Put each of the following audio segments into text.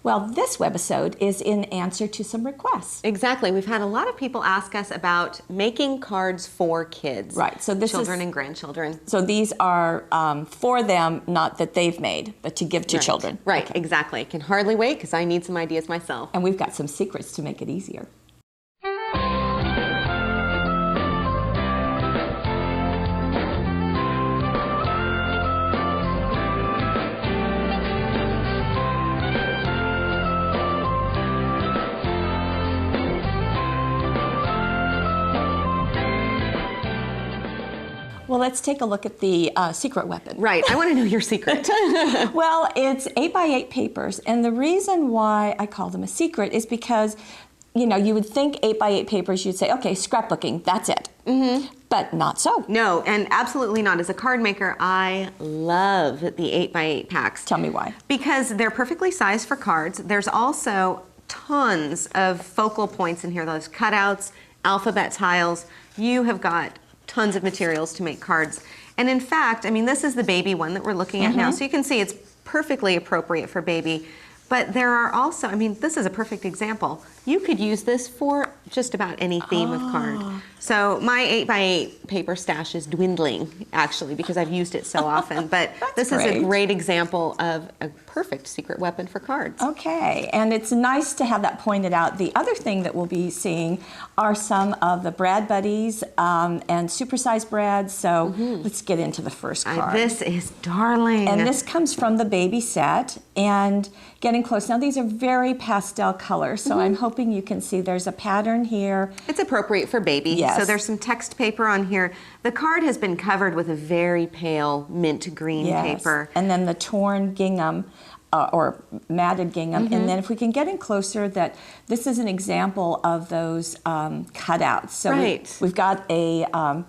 Well, this webisode is in answer to some requests. Exactly. We've had a lot of people ask us about making cards for kids. Right. So this children and grandchildren. So these are for them, not that they've made, but to give to children. Right, exactly. I can hardly wait because I need some ideas myself. And we've got some secrets to make it easier. Well, let's take a look at the secret weapon. Right, I want to know your secret. Well, it's 8x8 papers, and the reason why I call them a secret is because, you know, you would think 8x8 papers, you'd say, okay, scrapbooking, that's it. Mm-hmm. But not so. No, and absolutely not. As a card maker, I love the 8x8 packs. Tell me why. Because they're perfectly sized for cards. There's also tons of focal points in here, those cutouts, alphabet tiles. You have got tons of materials to make cards. And in fact, I mean, this is the baby one that we're looking at now. So you can see it's perfectly appropriate for baby. But there are also, I mean, this is a perfect example. You could use this for just about any theme of card. So my 8x8 paper stash is dwindling, actually, because I've used it so often. But this is a great example of a perfect secret weapon for cards. Okay, and it's nice to have that pointed out. The other thing that we'll be seeing are some of the Brad Buddies and supersized Brads. So let's get into the first card. This is darling. And this comes from the baby set. And getting close. Now these are very pastel colors, so I'm hoping you can see there's a pattern here. It's appropriate for baby. Yes. So there's some text paper on here. The card has been covered with a very pale mint green paper. And then the torn gingham or matted gingham. And then if we can get in closer, that this is an example of those cutouts. So we've got a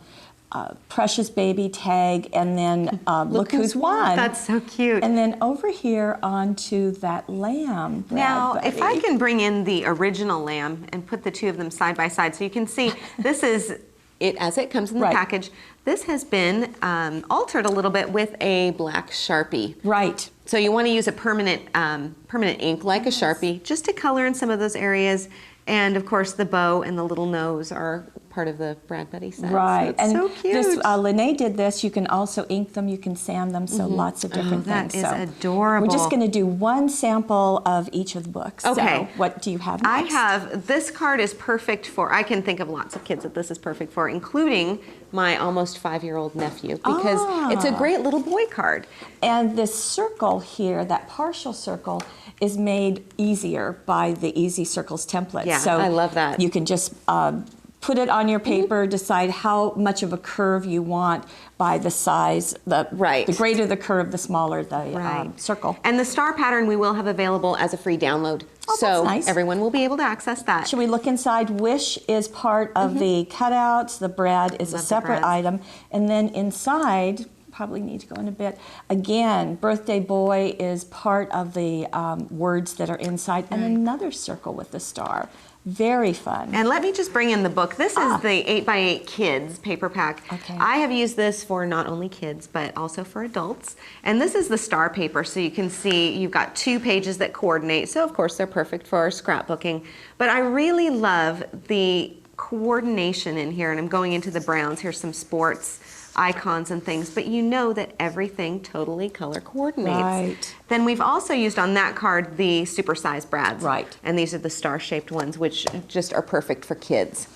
Precious Baby tag, and then Look Who's Won. That's so cute. And then over here onto that lamb. Now, if I can bring in the original lamb and put the two of them side by side, so you can see this is it as it comes in the package. This has been altered a little bit with a black Sharpie. Right. So you want to use a permanent ink like a Sharpie just to color in some of those areas. And of course, the bow and the little nose are part of the Brad Buddy set. Right, so and so cute. This Lene did this. You can also ink them, you can sand them, so lots of different things. That is adorable. We're just going to do one sample of each of the books. Okay. So what do you have next? I have, this card is perfect for, I can think of lots of kids that this is perfect for, including my almost 5-year-old nephew, because it's a great little boy card. And this circle here, that partial circle, is made easier by the Easy Circles template. Yeah, so I love that. You can just put it on your paper, decide how much of a curve you want by the size. The greater the curve, the smaller the circle. And the star pattern we will have available as a free download. So nice. Everyone will be able to access that. Should we look inside? Wish is part of the cutouts. The Brad is a separate item. And then inside, probably need to go in a bit. Again, Birthday Boy is part of the words that are inside, and another circle with the star. Very fun. And let me just bring in the book. This is the 8x8 Kids paper pack. Okay. I have used this for not only kids, but also for adults. And this is the star paper, so you can see you've got 2 pages that coordinate. So of course they're perfect for scrapbooking. But I really love the coordination in here, and I'm going into the browns. Here's some sports icons and things, but you know that everything totally color coordinates. Right. Then we've also used on that card the supersized Brads. Right. And these are the star-shaped ones, which just are perfect for kids.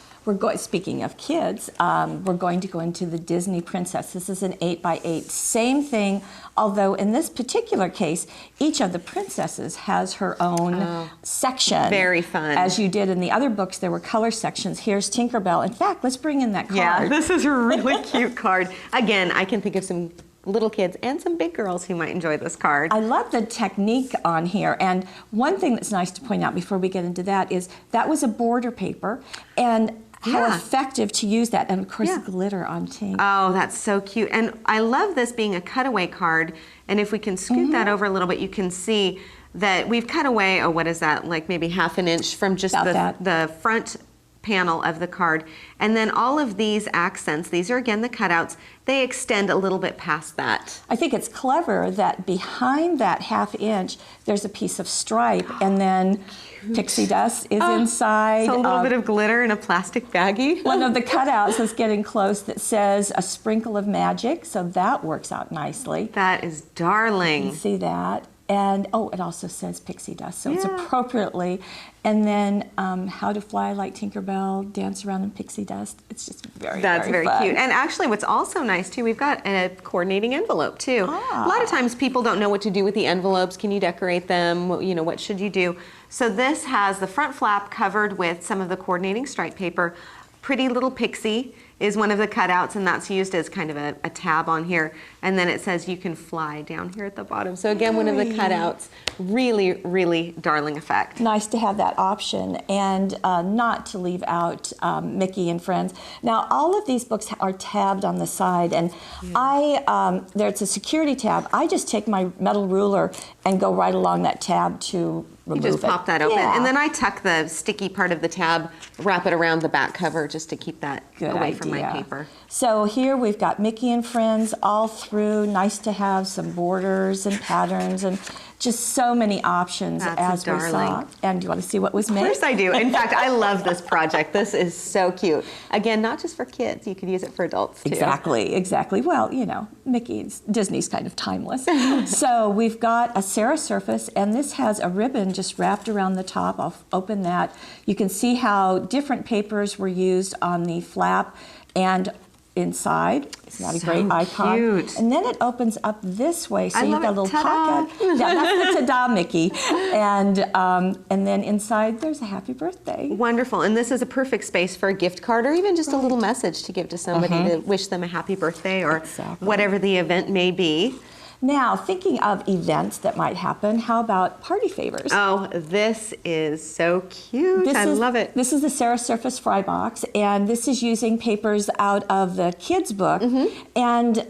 Speaking of kids, we're going to go into the Disney Princess. This is an 8x8. Same thing, although in this particular case, each of the princesses has her own section. Very fun. As you did in the other books, there were color sections. Here's Tinkerbell. In fact, let's bring in that card. Yeah, this is a really cute card. Again, I can think of some little kids and some big girls who might enjoy this card. I love the technique on here, and one thing that's nice to point out before we get into that is that was a border paper, and how effective to use that, and of course glitter on Tink. Oh, that's so cute. And I love this being a cutaway card, and if we can scoot that over a little bit, you can see that we've cut away, what is that, like maybe half an inch from just the front panel of the card. And then all of these accents, these are again the cutouts, they extend a little bit past that. I think it's clever that behind that 1/2 inch, there's a piece of stripe, and then pixie dust is inside. So a little bit of glitter in a plastic baggie. One of the cutouts is getting close that says a sprinkle of magic, so that works out nicely. That is You darling. can see that. And it also says pixie dust, so it's appropriately. And then how to fly like Tinkerbell, dance around in pixie dust. It's just That's very fun. cute. And actually what's also nice too, we've got a coordinating envelope too. A lot of times people don't know what to do with the envelopes. Can you decorate them? What should you do? So this has the front flap covered with some of the coordinating stripe paper. Pretty Little Pixie is one of the cutouts, and that's used as kind of a tab on here. And then it says you can fly down here at the bottom. So again, one of the cutouts, really, really darling effect. Nice to have that option, and not to leave out Mickey and Friends. Now, all of these books are tabbed on the side, and there's a security tab. I just take my metal ruler and go right along that tab to remove You just pop that open. Yeah. And then I tuck the sticky part of the tab, wrap it around the back cover just to keep that Good away from my idea. paper. So here we've got Mickey and Friends all through. Nice to have some borders and patterns and just so many options That's as we saw. darling. And do you want to see what was made? Of course I do. In fact, I love this project. This is so cute. Again, not just for kids. You could use it for adults too. Exactly. Well, Disney's kind of timeless. So we've got a Sarah surface, and this has a ribbon just wrapped around the top. I'll open that. You can see how different papers were used on the flap and inside. Isn't that a great icon? Cute. And then it opens up this way, so I you've love got a it. little Ta-da. pocket. Yeah, that's the ta-da Mickey. And then inside there's a happy birthday. Wonderful. And this is a perfect space for a gift card or even just a little message to give to somebody to wish them a happy birthday or Exactly. whatever the event may be. Now, thinking of events that might happen, how about party favors? Oh, this is so cute. I love it. This is the Sarah Surface Fry Box, and this is using papers out of the kids' book. And,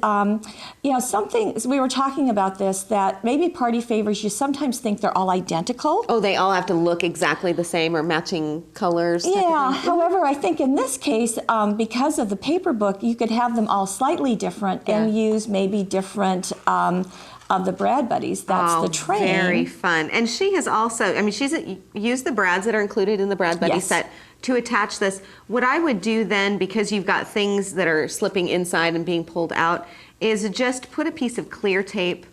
something, we were talking about this, that maybe party favors, you sometimes think they're all identical. Oh, they all have to look exactly the same or matching colors? type of Yeah, thing? however, I think in this case, because of the paper book, you could have them all slightly different and use maybe different of the Brad Buddies. That's the train. Very fun. And she has also, she's used the brads that are included in the Brad Buddy Yes. set to attach this. What I would do then, because you've got things that are slipping inside and being pulled out, is just put a piece of clear tape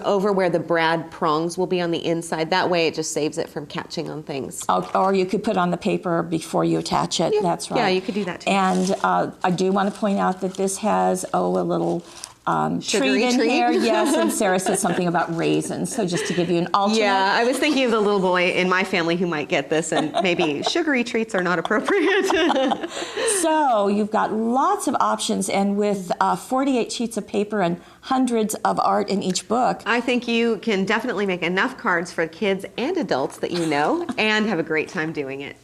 over where the brad prongs will be on the inside. That way it just saves it from catching on things. Or you could put on the paper before you attach it. That's right. Yeah, you could do that too. And I do want to point out that this has, a little Sugary treat in treat? here. Yes, and Sarah said something about raisins. So just to give you an alternate. Yeah, I was thinking of the little boy in my family who might get this, and maybe sugary treats are not appropriate. So you've got lots of options, and with 48 sheets of paper and hundreds of art in each book. I think you can definitely make enough cards for kids and adults that you know and have a great time doing it.